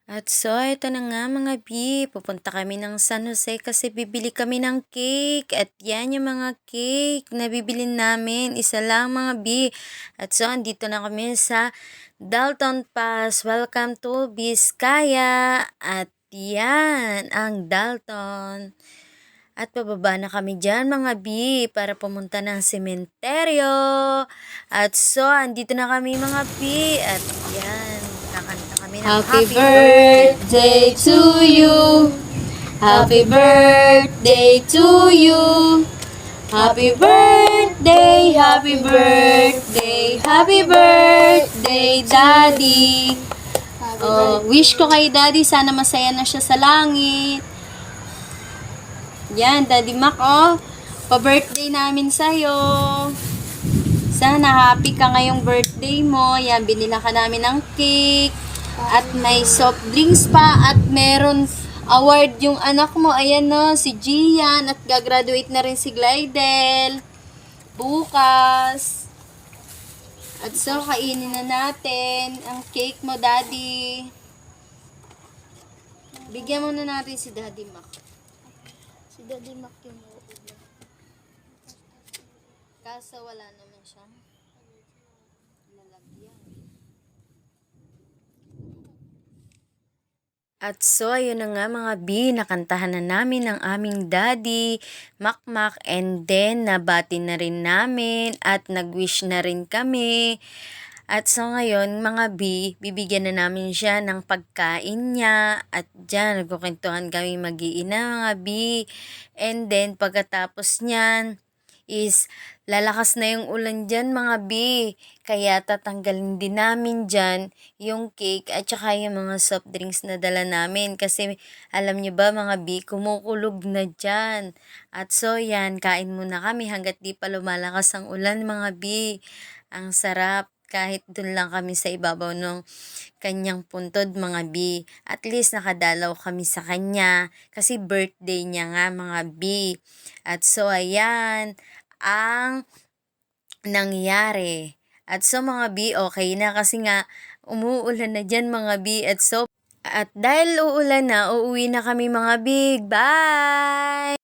At so, ito na nga mga B, pupunta kami ng San Jose kasi bibili kami ng cake. At yan yung mga cake na bibili namin. Isa lang mga B. At so, andito na kami sa Dalton Pass. Welcome to Vizcaya. At yan, ang Dalton. At pababa na kami dyan mga B para pumunta ng sementeryo. At so, andito na kami mga B. At yan, kakanta kami ng Happy birthday to you. Happy birthday to you. Happy birthday, happy birthday, happy birthday, Daddy. Oh, wish ko kay Daddy, sana masaya na siya sa langit. Yan, Daddy Mac, oh. Pa-birthday namin sa'yo. Sana happy ka ngayong birthday mo. Yan, binila ka namin ng cake. At may soft drinks pa. At meron award yung anak mo. Ayan no, si Gian. At gagraduate na rin si Glidel. Bukas. At so, kainin na natin ang cake mo, Daddy. Bigyan mo na natin si Daddy Mac. Si Daddy Mac yung mauulan. Kaso wala naman siyang lalagyan. At so, ayun na nga mga B, nakantahan na namin ang aming daddy, Makmak, and then nabati na rin namin at nag-wish na rin kami. At so ngayon mga B, bibigyan na namin siya ng pagkain niya at dyan nagkukwentuhan kami mag-iina mga B. And then pagkatapos niyan is lalakas na yung ulan dyan mga B. Kaya tatanggalin din namin dyan yung cake at saka yung mga soft drinks na dala namin. Kasi alam nyo ba mga B, kumukulog na dyan. At so yan, kain muna kami hanggat di pa lumalakas ang ulan mga B. Ang sarap. Kahit dun lang kami sa ibabaw ng kanyang puntod mga B. At least nakadalaw kami sa kanya kasi birthday niya nga mga B. At so ayan ang nangyari. At so mga B, okay na kasi nga umuulan na dyan mga B. At dahil uulan na, uuwi na kami mga B. Bye!